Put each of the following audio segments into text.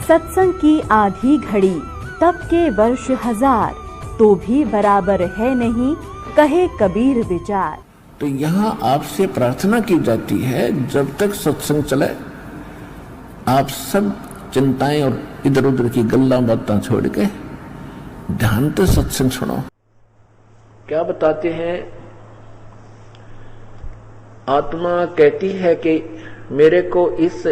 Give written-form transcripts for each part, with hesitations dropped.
सत्संग की आधी घड़ी तब के वर्ष हजार, तो भी बराबर है नहीं कहे कबीर विचार। तो यहाँ आपसे प्रार्थना की जाती है, जब तक सत्संग चले आप सब चिंताएं और इधर उधर की गल्ला बातें छोड़ के ध्यान से सत्संग सुनो। क्या बताते हैं, आत्मा कहती है कि मेरे को इस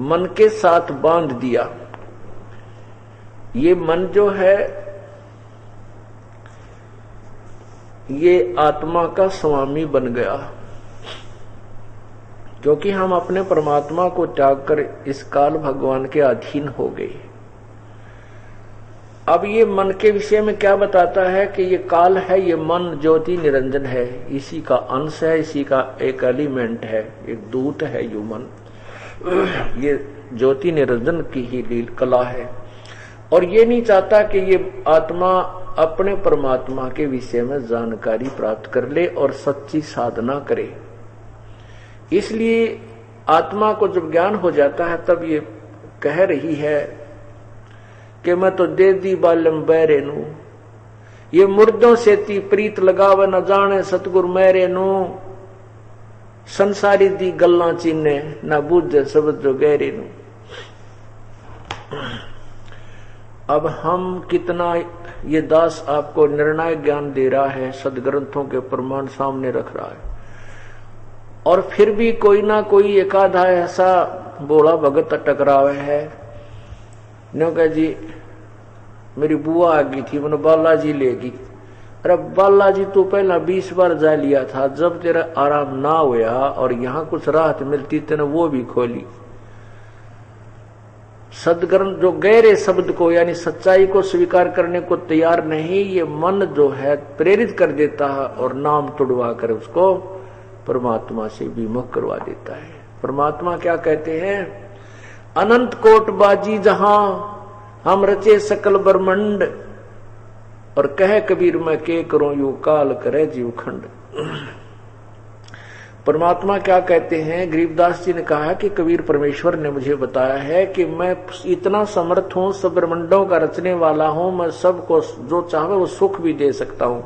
मन के साथ बांध दिया। ये मन जो है ये आत्मा का स्वामी बन गया, क्योंकि हम अपने परमात्मा को त्याग कर इस काल भगवान के अधीन हो गए। अब ये मन के विषय में क्या बताता है कि ये काल है, ये मन ज्योति निरंजन है, इसी का अंश है, इसी का एक एलिमेंट है, एक दूत है ये मन। ये ज्योति निरंजन की ही लील कला है, और ये नहीं चाहता कि ये आत्मा अपने परमात्मा के विषय में जानकारी प्राप्त कर ले और सच्ची साधना करे। इसलिए आत्मा को जब ज्ञान हो जाता है तब ये कह रही है कि मैं तो दे दी बालम बैरे नू, ये मुर्दों से ती प्रीत लगावे न जाने सतगुर मेरे नू, संसारी दी गल्ला चीने न बूझे शब्द जो गहरे नू। अब हम कितना ये दास आपको निर्णायक ज्ञान दे रहा है, सदग्रंथों के प्रमाण सामने रख रहा है, और फिर भी कोई ना कोई एकाधा ऐसा बोला भगत टकरावे है। नो कह जी मेरी बुआ आ गई थी, मैंने बालाजी लेगी। अरे बालाजी तू पहला 20 बार जा लिया था, जब तेरा आराम ना हुआ और यहाँ कुछ राहत मिलती तेने वो भी खोली। सदग्रंथ जो गहरे शब्द को यानी सच्चाई को स्वीकार करने को तैयार नहीं, ये मन जो है प्रेरित कर देता है और नाम तुड़वा कर उसको परमात्मा से विमुख करवा देता है। परमात्मा क्या कहते हैं, अनंत कोट बाजी जहां हम रचे सकल ब्रह्मंड, और कह कबीर मैं के करूं यू काल करे जीव खंड। परमात्मा क्या कहते हैं, गरीबदास जी ने कहा कि कबीर परमेश्वर ने मुझे बताया है कि मैं इतना समर्थ हूं, सब ब्रह्मंडों का रचने वाला हूं, मैं सबको जो चाहे वो सुख भी दे सकता हूं,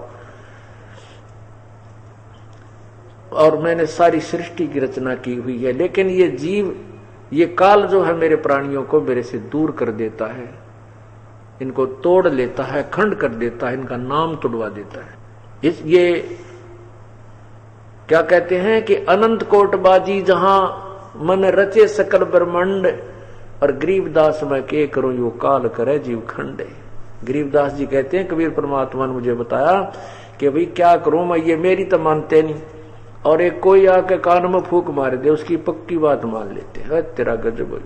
और मैंने सारी सृष्टि की रचना की हुई है। लेकिन ये जीव, ये काल जो है मेरे प्राणियों को मेरे से दूर कर देता है, इनको तोड़ लेता है, खंड कर देता है, इनका नाम तुड़वा देता है। ये क्या कहते हैं कि अनंत कोटबाजी जहां मन रचे सकल ब्रह्मंड, और गरीबदास मैं के करूं यो काल करे जीव खंडे। गरीबदास जी कहते हैं कबीर परमात्मा ने मुझे बताया कि भाई क्या करूं मैं, ये मेरी तो मानते नहीं, और एक कोई आके कान में फूंक मार दे उसकी पक्की बात मान लेते हैं। तेरा गजब।